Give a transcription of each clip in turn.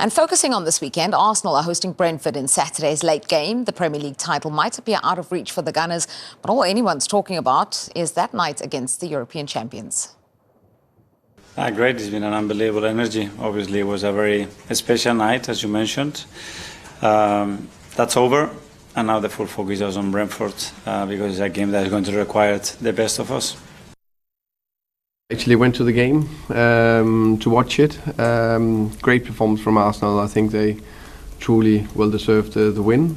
And focusing on this weekend, Arsenal are hosting Brentford in Saturday's late game. The Premier League title might appear out of reach for the Gunners, but all anyone's talking about is that night against the European champions. Great, it's been an unbelievable energy. Obviously, it was a very special night, as you mentioned. That's over, and now the full focus is on Brentford because it's a game that is going to require the best of us. Actually went to the game to watch it. Great performance from Arsenal. I think they truly well deserved the win.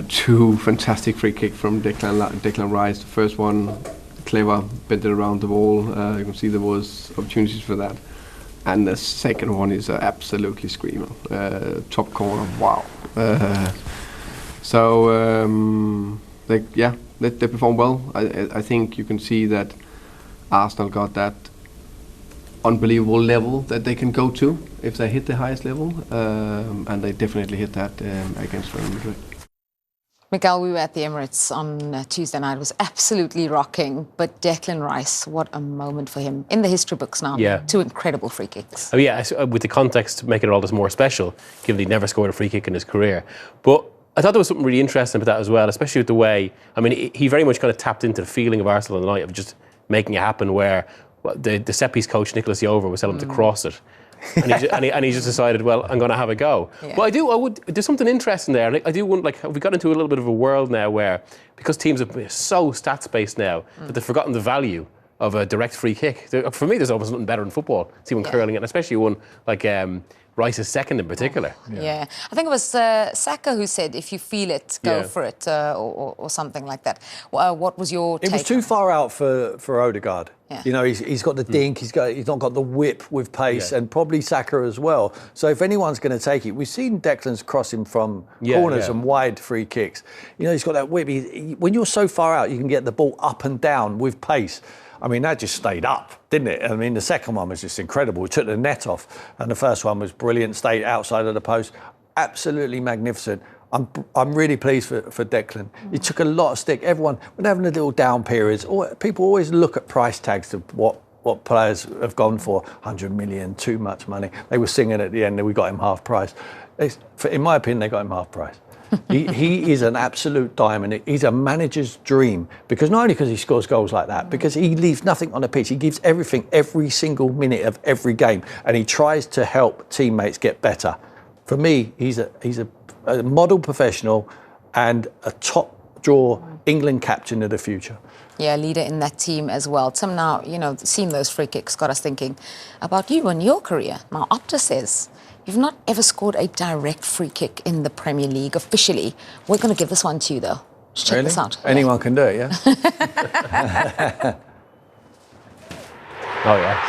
Two fantastic free kick from Declan Rice. The first one, clever, bent it around the ball. You can see there was opportunities for that. And the second one is absolutely screamer. Top corner, wow. They performed well. I think you can see that Arsenal got that unbelievable level that they can go to if they hit the highest level, and they definitely hit that against Real Madrid. Miguel, we were at the Emirates on Tuesday night. It was absolutely rocking. But Declan Rice, what a moment for him. In the history books now. Yeah. Two incredible free kicks. Oh yeah, with the context making it all this more special, given he'd never scored a free kick in his career. But I thought there was something really interesting about that as well, especially with the way, I mean, he very much kind of tapped into the feeling of Arsenal on the night of just making it happen, where the set-piece coach, Nicolas Jover, was telling him to cross it. And he just decided, well, I'm going to have a go. Yeah. But there's something interesting there. I do want, we got into a little bit of a world now where, because teams are so stats-based now, that they've forgotten the value of a direct free kick. For me, there's almost nothing better in football. See one curling it, and especially one like Rice's second in particular. Yeah. I think it was Saka who said, if you feel it, go for it, or something like that. What was your take? It was too far out for Odegaard. Yeah. You know, he's got the dink, he's not got the whip with pace, and probably Saka as well. So if anyone's going to take it, we've seen Declan's crossing from corners and wide free kicks. You know, he's got that whip. When you're so far out, you can get the ball up and down with pace. I mean, that just stayed up, didn't it? I mean, the second one was just incredible. We took the net off, and the first one was brilliant, stayed outside of the post. Absolutely magnificent. I'm really pleased for Declan. He took a lot of stick. Everyone, when having a little down periods, people always look at price tags of what players have gone for. 100 million, too much money. They were singing at the end that we got him half price. In my opinion, they got him half price. He is an absolute diamond. He's a manager's dream, because not only because he scores goals like that, because he leaves nothing on the pitch. He gives everything every single minute of every game, and he tries to help teammates get better. For me, he's a model professional and a top draw England captain of the future. Yeah, leader in that team as well. Tim, now, you know, seeing those free kicks got us thinking about you and your career. Now, Opta says you've not ever scored a direct free kick in the Premier League officially. We're going to give this one to you, though. Just check this out. Anyone can do it, yeah? Oh, yeah.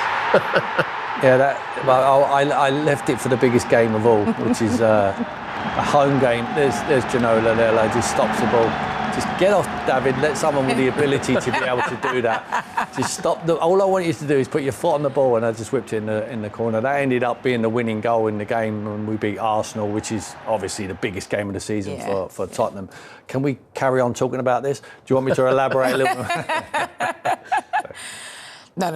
I left it for the biggest game of all, which is a home game. There's Ginola there, just stops the ball. Just get off, David. Let someone with the ability to be able to do that. Just stop. All I want you to do is put your foot on the ball, and I just whipped it in the corner. That ended up being the winning goal in the game when we beat Arsenal, which is obviously the biggest game of the season for Tottenham. Can we carry on talking about this? Do you want me to elaborate a little?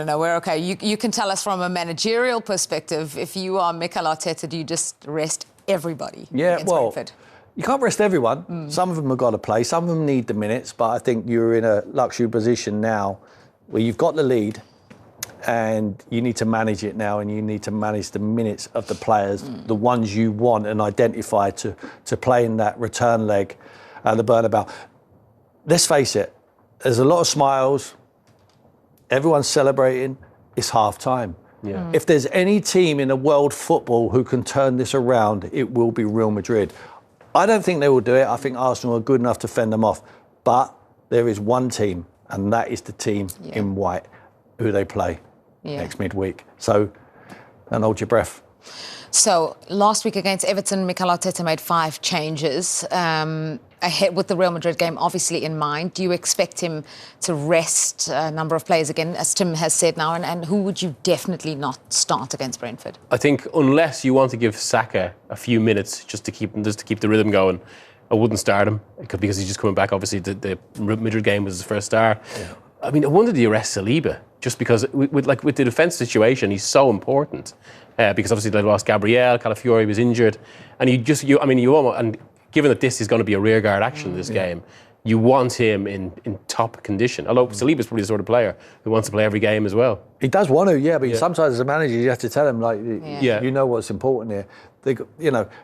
No, we're okay. You can tell us from a managerial perspective, if you are Mikel Arteta, do you just rest everybody against Brentford? You can't rest everyone. Some of them have got to play. Some of them need the minutes. But I think you're in a luxury position now where you've got the lead and you need to manage it now, and you need to manage the minutes of the players, the ones you want and identify to play in that return leg at the Bernabeu. Let's face it, there's a lot of smiles. Everyone's celebrating. It's half-time. Yeah. If there's any team in the world football who can turn this around, it will be Real Madrid. I don't think they will do it. I think Arsenal are good enough to fend them off. But there is one team, and that is the team in white, who they play next midweek. So don't hold your breath. So last week against Everton, Mikel Arteta made 5 changes. Ahead with the Real Madrid game obviously in mind. Do you expect him to rest a number of players again, as Tim has said now? And who would you definitely not start against Brentford? I think unless you want to give Saka a few minutes just to keep the rhythm going, I wouldn't start him, because he's just coming back. Obviously, the Madrid game was his first start. Yeah. I mean, I wonder do you rest Saliba? Just because with the defence situation, he's so important. Because obviously they lost Gabriel, Calafiori was injured, and you almost, and given that this is going to be a rearguard action in this game, you want him in top condition. Although Saliba's probably the sort of player who wants to play every game as well. He does want to, but sometimes as a manager you have to tell him, like, you know what's important here.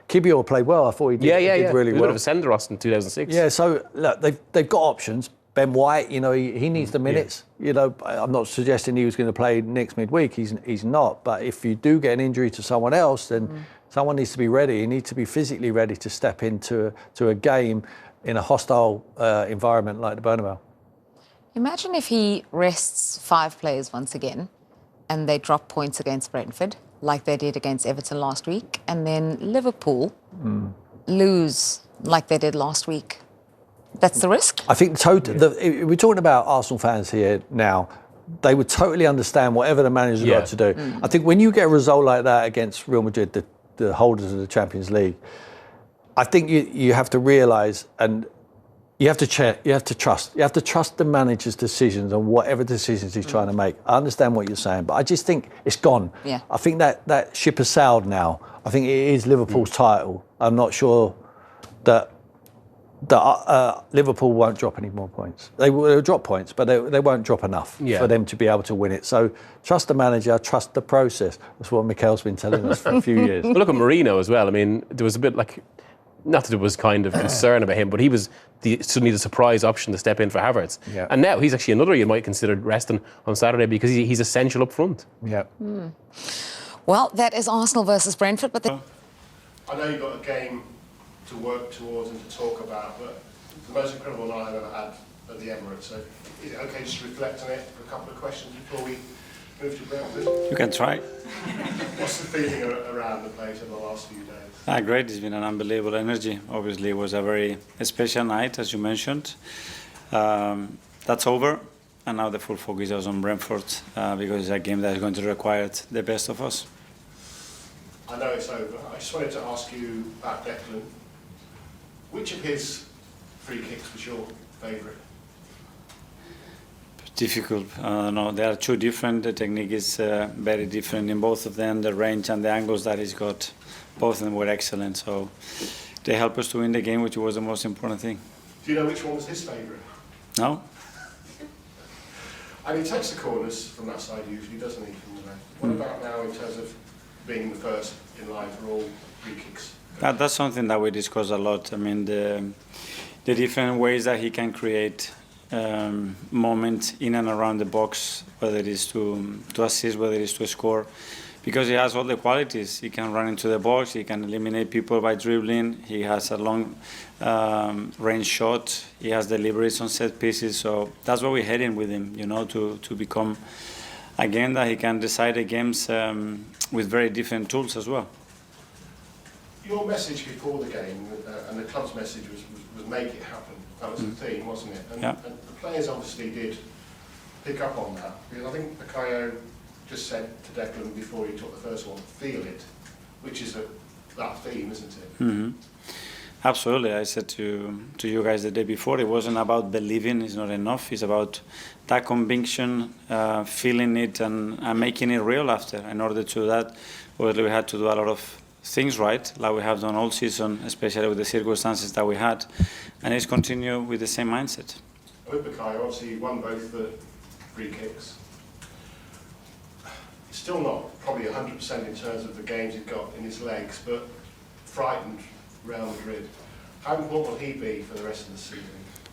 Kibior played well. I thought he did, did really well. He was a bit of a sender-off in 2006. Yeah, so look, they've got options. Ben White, he needs the minutes. I'm not suggesting he was going to play next midweek. He's not. But if you do get an injury to someone else, then someone needs to be ready. You need to be physically ready to step into a game in a hostile environment like the Bernabeu. Imagine if he rests 5 players once again and they drop points against Brentford like they did against Everton last week, and then Liverpool lose like they did last week. That's the risk? I think we're talking about Arsenal fans here now. They would totally understand whatever the manager's got to do. I think when you get a result like that against Real Madrid, the holders of the Champions League, I think you have to realise, and you have to trust. You have to trust the manager's decisions on whatever decisions he's trying to make. I understand what you're saying, but I just think it's gone. Yeah. I think that ship has sailed now. I think it is Liverpool's title. I'm not sure that Liverpool won't drop any more points. They will drop points, but they won't drop enough for them to be able to win it. So trust the manager, trust the process. That's what Mikel's been telling us for a few years. Well, look at Mourinho as well. I mean, there was a bit like, not that there was kind of concern about him, but he was suddenly the surprise option to step in for Havertz. Yeah. And now he's actually another you might consider resting on Saturday because he's essential up front. Yeah. Well, that is Arsenal versus Brentford, but I know you've got a game to work towards and to talk about, but the most incredible night I've ever had at the Emirates. So is it okay just to reflect on it for a couple of questions before we move to Brentford? You can try. What's the feeling around the place over the last few days? Great. It's been an unbelievable energy. Obviously, it was a very special night, as you mentioned. That's over, and now the full focus is on Brentford because it's a game that is going to require the best of us. I know it's over. I just wanted to ask you about Declan. Which of his free kicks was your favourite? Difficult. No, there are 2 different. The technique is very different in both of them. The range and the angles that he's got, both of them were excellent. So they helped us to win the game, which was the most important thing. Do you know which one was his favourite? No. And he takes the corners from that side usually, doesn't he, from the left? What about now in terms of being the first in line for all free kicks? That's something that we discuss a lot. I mean, the different ways that he can create moments in and around the box, whether it is to assist, whether it is to score, because he has all the qualities. He can run into the box, he can eliminate people by dribbling, he has a long range shot, he has deliveries on set pieces, so that's what we're heading with him, to become, again, that he can decide the games with very different tools as well. Your message before the game, and the club's message was make it happen. That was the theme, wasn't it? And the players obviously did pick up on that. Because I think Bukayo just said to Declan before he took the first one, feel it, which is that theme, isn't it? Mm-hmm. Absolutely. I said to you guys the day before, it wasn't about believing, it's not enough. It's about that conviction, feeling it and making it real after. In order to do that, we had to do a lot of things right, like we have done all season, especially with the circumstances that we had, and it's continue with the same mindset. With Bukayo, obviously he won both the free kicks. Still not probably 100% in terms of the games he's got in his legs, but frightened Real Madrid. How important will he be for the rest of the season?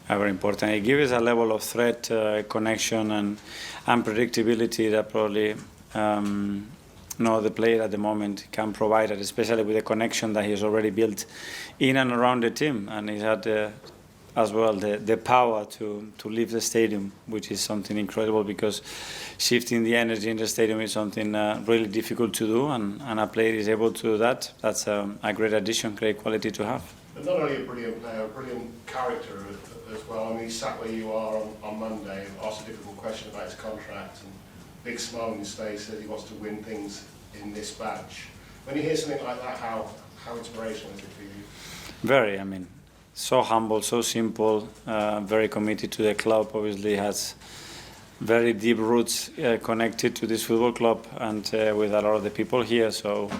Very important. He gives us a level of threat, connection and unpredictability that probably no other player at the moment can provide it, especially with the connection that he's already built in and around the team. And he's had as well the power to leave the stadium, which is something incredible because shifting the energy in the stadium is something really difficult to do, and a player is able to do that. That's a great addition, great quality to have. But not only a brilliant player, a brilliant character as well. I mean, he sat where you are on Monday and asked a difficult question about his contract, and big smile on his face, said he wants to win things in this badge. When you hear something like that, how inspirational is it for you? Very, I mean, so humble, so simple, very committed to the club, obviously has very deep roots connected to this football club and with a lot of the people here. So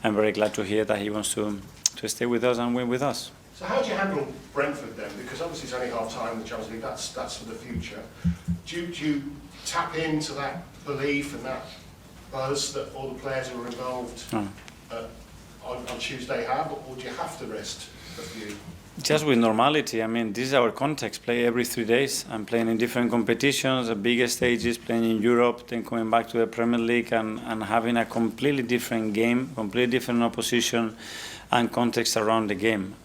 I'm very glad to hear that he wants to stay with us and win with us. So how do you handle Brentford then? Because obviously it's only half time in the Champions League. That's for the future. Do you tap into that belief and that buzz that all the players who are involved on Tuesday have, or do you have to rest a few? Just with normality. I mean, this is our context. Play every 3 days. I'm playing in different competitions, the biggest stages, playing in Europe, then coming back to the Premier League and having a completely different game, completely different opposition and context around the game.